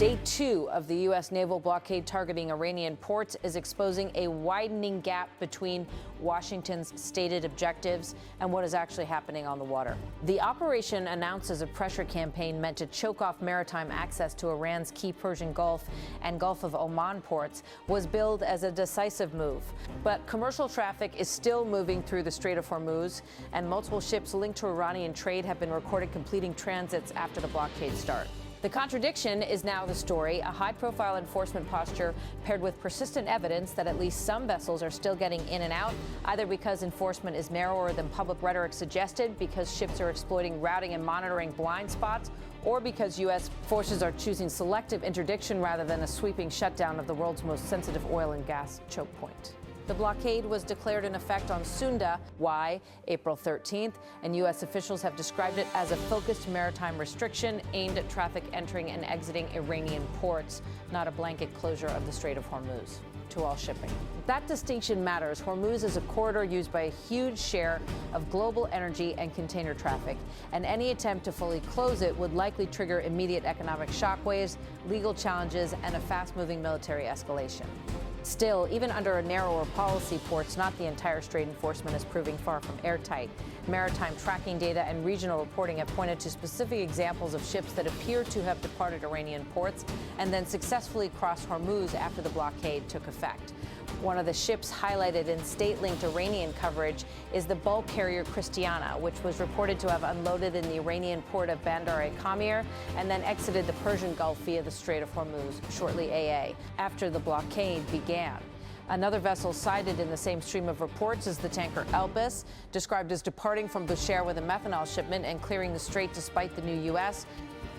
Day 2 of the U.S. naval blockade targeting Iranian ports is exposing a widening gap between Washington's stated objectives and what is actually happening on the water. The operation, announced as a pressure campaign meant to choke off maritime access to Iran's key Persian Gulf and Gulf of Oman ports, was billed as a decisive move. But commercial traffic is still moving through the Strait of Hormuz, and multiple ships linked to Iranian trade have been recorded completing transits after the blockade start. The contradiction is now the story, a high-profile enforcement posture paired with persistent evidence that at least some vessels are still getting in and out, either because enforcement is narrower than public rhetoric suggested, because ships are exploiting routing and monitoring blind spots, or because U.S. forces are choosing selective interdiction rather than a sweeping shutdown of the world's most sensitive oil and gas choke point. The blockade was declared in effect on Sunda, April 13th, and U.S. officials have described it as a focused maritime restriction aimed at traffic entering and exiting Iranian ports, not a blanket closure of the Strait of Hormuz to all shipping. That distinction matters. Hormuz is a corridor used by a huge share of global energy and container traffic, and any attempt to fully close it would likely trigger immediate economic shockwaves, legal challenges, and a fast-moving military escalation. Still, even under a narrower policy, ports, not the entire strait enforcement, is proving far from airtight. Maritime tracking data and regional reporting have pointed to specific examples of ships that appear to have departed Iranian ports and then successfully crossed Hormuz after the blockade took effect. One of the ships highlighted in state-linked Iranian coverage is the bulk carrier Christiana, which was reported to have unloaded in the Iranian port of Bandar-e-Kamir and then exited the Persian Gulf via the Strait of Hormuz, shortly after the blockade began. Another vessel cited in the same stream of reports is the tanker Elpis, described as departing from Bushehr with a methanol shipment and clearing the strait despite the new U.S.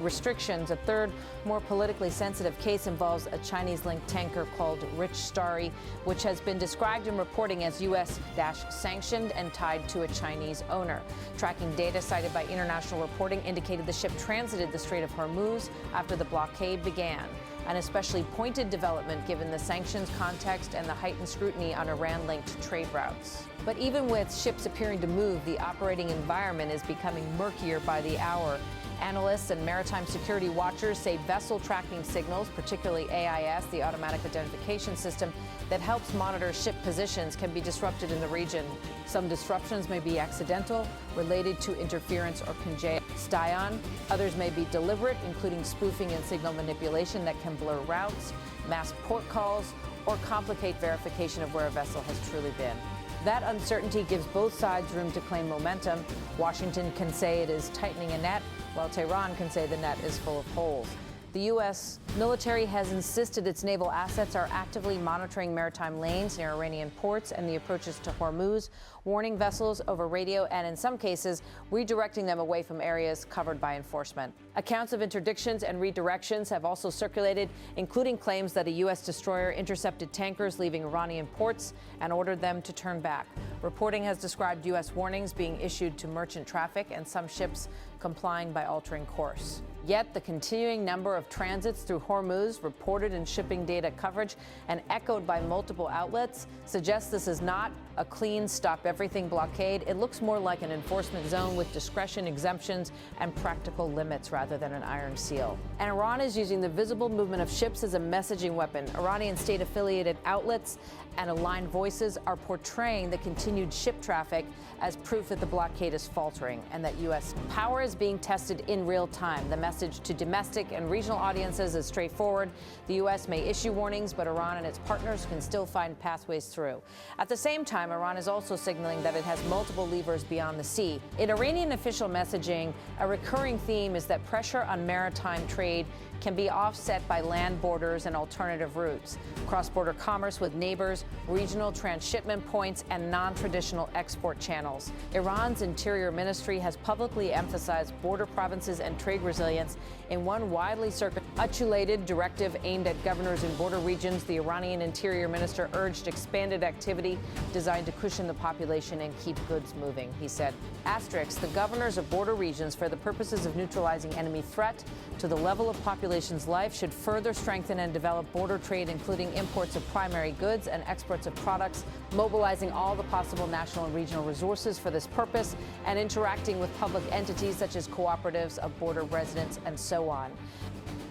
restrictions. A third, more politically sensitive case involves a Chinese-linked tanker called Rich Starry, which has been described in reporting as U.S.-sanctioned and tied to a Chinese owner. Tracking data cited by international reporting indicated the ship transited the Strait of Hormuz after the blockade began, an especially pointed development given the sanctions context and the heightened scrutiny on Iran-linked trade routes. But even with ships appearing to move, the operating environment is becoming murkier by the hour. Analysts and maritime security watchers say vessel tracking signals, particularly AIS, the automatic identification system that helps monitor ship positions, can be disrupted in the region. Some disruptions may be accidental, related to interference or congestion. Others may be deliberate, including spoofing and signal manipulation that can blur routes, mask port calls, or complicate verification of where a vessel has truly been. That uncertainty gives both sides room to claim momentum. Washington can say it is tightening a net, while Tehran can say the net is full of holes. The U.S. military has insisted its naval assets are actively monitoring maritime lanes near Iranian ports and the approaches to Hormuz, warning vessels over radio and, in some cases, redirecting them away from areas covered by enforcement. Accounts of interdictions and redirections have also circulated, including claims that a U.S. destroyer intercepted tankers leaving Iranian ports and ordered them to turn back. Reporting has described U.S. warnings being issued to merchant traffic and some ships complying by altering course. Yet the continuing number of transits through Hormuz, reported in shipping data coverage and echoed by multiple outlets, suggests this is not a clean stop-everything blockade. It looks more like an enforcement zone with discretion, exemptions, and practical limits rather than an iron seal. And Iran is using the visible movement of ships as a messaging weapon. Iranian state-affiliated outlets and aligned voices are portraying the continued ship traffic as proof that the blockade is faltering and that U.S. power is being tested in real time. The message to domestic and regional audiences is straightforward. The U.S. may issue warnings, but Iran and its partners can still find pathways through. At the same time, Iran is also signaling that it has multiple levers beyond the sea. In Iranian official messaging, a recurring theme is that pressure on maritime trade can be offset by land borders and alternative routes, cross-border commerce with neighbors, regional transshipment points, and non-traditional export channels. Iran's Interior Ministry has publicly emphasized border provinces and trade resilience. In one widely circulated directive aimed at governors in border regions, the Iranian Interior Minister urged expanded activity designed to cushion the population and keep goods moving. He said, asterisk, the governors of border regions, for the purposes of neutralizing enemy threat to the level of population's life, should further strengthen and develop border trade, including imports of primary goods and exports of products, mobilizing all the possible national and regional resources for this purpose, and interacting with public entities such as cooperatives of border residents and so on.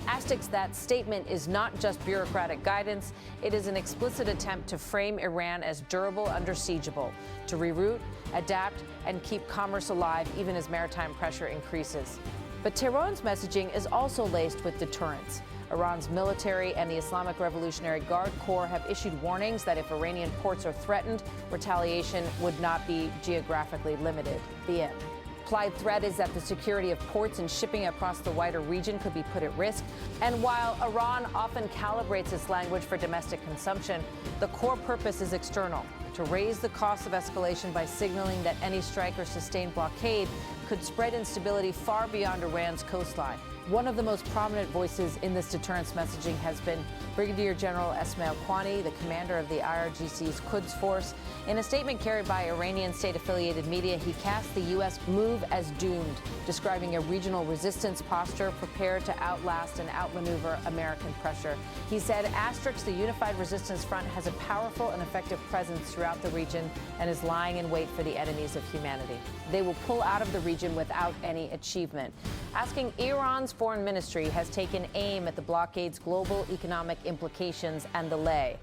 asks that statement is not just bureaucratic guidance, it is an explicit attempt to frame Iran as durable under siegeable, to reroute, adapt, and keep commerce alive even as maritime pressure increases. But Tehran's messaging is also laced with deterrence. Iran's military and the Islamic Revolutionary Guard Corps have issued warnings that if Iranian ports are threatened, retaliation would not be geographically limited. The end. Implied threat is that the security of ports and shipping across the wider region could be put at risk. And while Iran often calibrates its language for domestic consumption, the core purpose is external, to raise the cost of escalation by signaling that any strike or sustained blockade could spread instability far beyond Iran's coastline. One of the most prominent voices in this deterrence messaging has been Brigadier General Esmail Quani, the commander of the IRGC's Quds Force. In a statement carried by Iranian state-affiliated media, he cast the U.S. move as doomed, describing a regional resistance posture prepared to outlast and outmaneuver American pressure. He said, the Unified Resistance Front has a powerful and effective presence throughout the region and is lying in wait for the enemies of humanity. They will pull out of the region without any achievement. Asking Iran's foreign ministry has taken aim at the blockade's global economic implications and delay.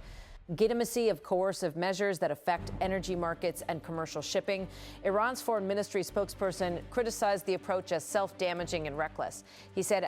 Legitimacy of coercive measures that affect energy markets and commercial shipping. Iran's foreign ministry spokesperson criticized the approach as self-damaging and reckless. He said,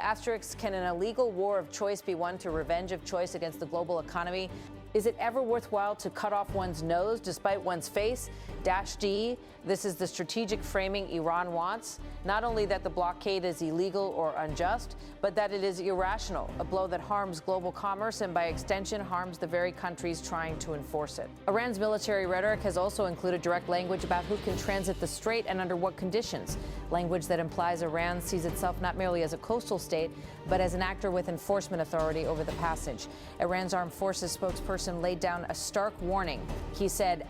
can an illegal war of choice be won through revenge of choice against the global economy? Is it ever worthwhile to cut off one's nose despite one's face? -D, this is the strategic framing Iran wants. Not only that the blockade is illegal or unjust, but that it is irrational, a blow that harms global commerce and by extension harms the very countries trying to enforce it. Iran's military rhetoric has also included direct language about who can transit the strait and under what conditions, language that implies Iran sees itself not merely as a coastal state, but as an actor with enforcement authority over the passage. Iran's armed forces spokesperson laid down a stark warning. He said,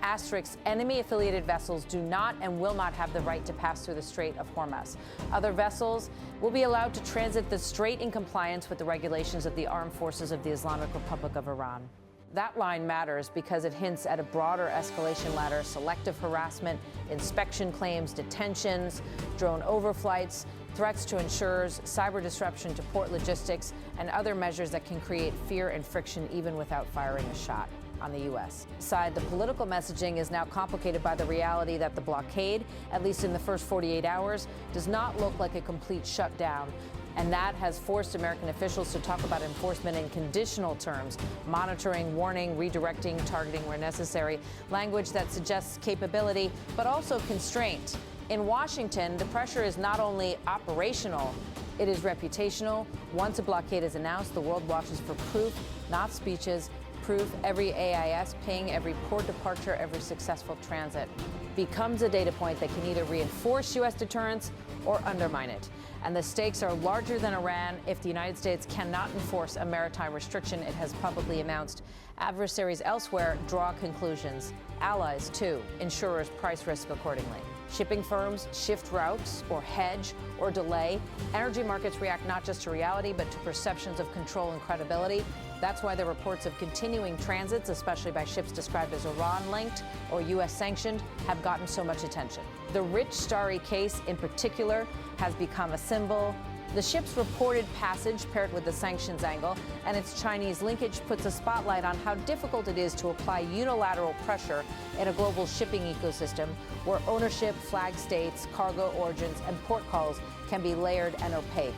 enemy-affiliated vessels do not and will not have the right to pass through the Strait of Hormuz. Other vessels will be allowed to transit the strait in compliance with the regulations of the armed forces of the Islamic Republic of Iran. That line matters because it hints at a broader escalation ladder: selective harassment, inspection claims, detentions, drone overflights, threats to insurers, cyber disruption to port logistics, and other measures that can create fear and friction even without firing a shot on the U.S. Side, the political messaging is now complicated by the reality that the blockade, at least in the first 48 hours, does not look like a complete shutdown. And that has forced American officials to talk about enforcement in conditional terms, monitoring, warning, redirecting, targeting where necessary, language that suggests capability, but also constraint. In Washington, the pressure is not only operational, it is reputational. Once a blockade is announced, the world watches for proof, not speeches. Proof: every AIS ping, every port departure, every successful transit becomes a data point that can either reinforce U.S. deterrence or undermine it. And the stakes are larger than Iran if the United States cannot enforce a maritime restriction it has publicly announced. Adversaries elsewhere draw conclusions. Allies, too. Insurers price risk accordingly. Shipping firms shift routes or hedge or delay. Energy markets react not just to reality, but to perceptions of control and credibility. That's why the reports of continuing transits, especially by ships described as Iran-linked or U.S. sanctioned, have gotten so much attention. The rich, starry case, in particular, has become a symbol. The ship's reported passage, paired with the sanctions angle, and its Chinese linkage, puts a spotlight on how difficult it is to apply unilateral pressure in a global shipping ecosystem where ownership, flag states, cargo origins, and port calls can be layered and opaque.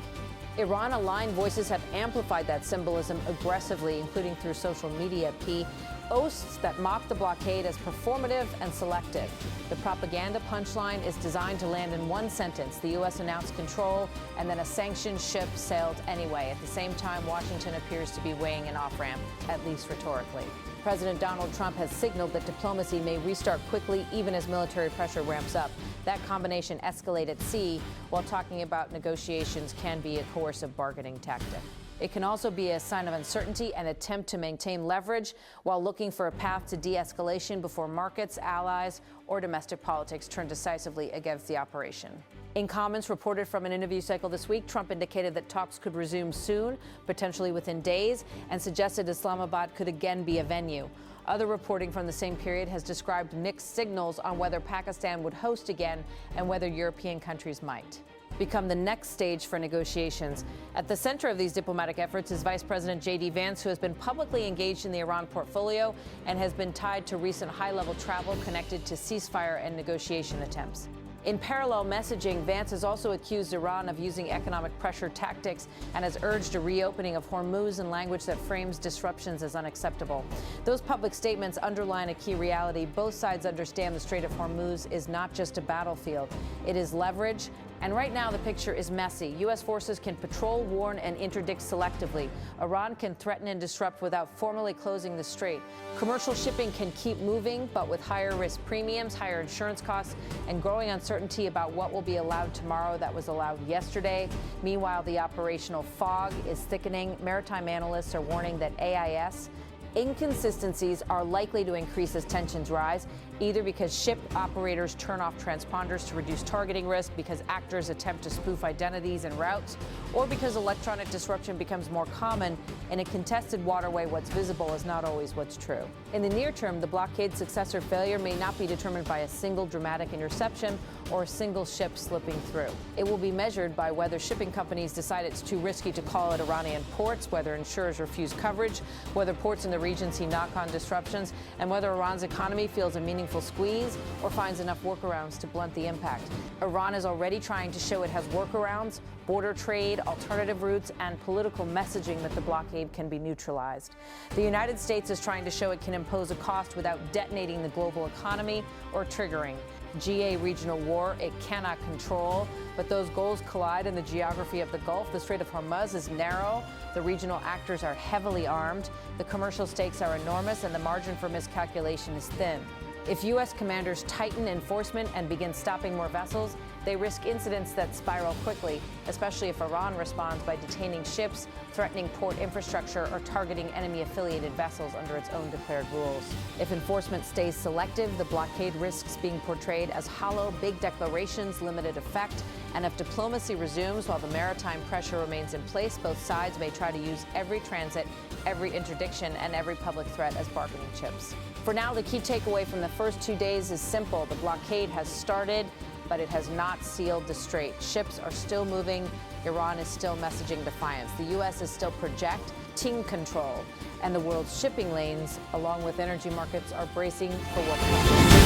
Iran-aligned voices have amplified that symbolism aggressively, including through social media, oaths that mock the blockade as performative and selective. The propaganda punchline is designed to land in one sentence: the U.S. announced control, and then a sanctioned ship sailed anyway. At the same time, Washington appears to be weighing an off-ramp, at least rhetorically. President Donald Trump has signaled that diplomacy may restart quickly even as military pressure ramps up. That combination escalate at sea while talking about negotiations can be a coercive bargaining tactic. It can also be a sign of uncertainty and attempt to maintain leverage while looking for a path to de-escalation before markets, allies, or domestic politics turn decisively against the operation. In comments reported from an interview cycle this week, Trump indicated that talks could resume soon, potentially within days, and suggested Islamabad could again be a venue. Other reporting from the same period has described mixed signals on whether Pakistan would host again and whether European countries might. become the next stage for negotiations. At the center of these diplomatic efforts is Vice President J.D. Vance, who has been publicly engaged in the Iran portfolio and has been tied to recent high-level travel connected to ceasefire and negotiation attempts. In parallel messaging, Vance has also accused Iran of using economic pressure tactics and has urged a reopening of Hormuz in language that frames disruptions as unacceptable. Those public statements underline a key reality. Both sides understand the Strait of Hormuz is not just a battlefield. It is leverage. And right now, the picture is messy. U.S. forces can patrol, warn, and interdict selectively. Iran can threaten and disrupt without formally closing the strait. Commercial shipping can keep moving, but with higher risk premiums, higher insurance costs, and growing uncertainty about what will be allowed tomorrow that was allowed yesterday. Meanwhile, the operational fog is thickening. Maritime analysts are warning that AIS inconsistencies are likely to increase as tensions rise, either because ship operators turn off transponders to reduce targeting risk, because actors attempt to spoof identities and routes, or because electronic disruption becomes more common. In a contested waterway, what's visible is not always what's true. In the near term, the blockade's success or failure may not be determined by a single dramatic interception or a single ship slipping through. It will be measured by whether shipping companies decide it's too risky to call at Iranian ports, whether insurers refuse coverage, whether ports in the region see knock-on disruptions, and whether Iran's economy feels a meaningful squeeze or finds enough workarounds to blunt the impact. Iran is already trying to show it has workarounds, border trade, alternative routes, and political messaging that the blockade can be neutralized. The United States is trying to show it can impose a cost without detonating the global economy or triggering GA regional war it cannot control, but those goals collide in the geography of the Gulf. The Strait of Hormuz is narrow, the regional actors are heavily armed, the commercial stakes are enormous, and the margin for miscalculation is thin. If U.S. commanders tighten enforcement and begin stopping more vessels, they risk incidents that spiral quickly, especially if Iran responds by detaining ships, threatening port infrastructure, or targeting enemy-affiliated vessels under its own declared rules. If enforcement stays selective, the blockade risks being portrayed as hollow, big declarations, limited effect. And if diplomacy resumes while the maritime pressure remains in place, both sides may try to use every transit, every interdiction, and every public threat as bargaining chips. For now, the key takeaway from the first 2 days is simple. The blockade has started, but it has not sealed the strait. Ships are still moving. Iran is still messaging defiance. The U.S. is still projecting control. And the world's shipping lanes, along with energy markets, are bracing for what's coming.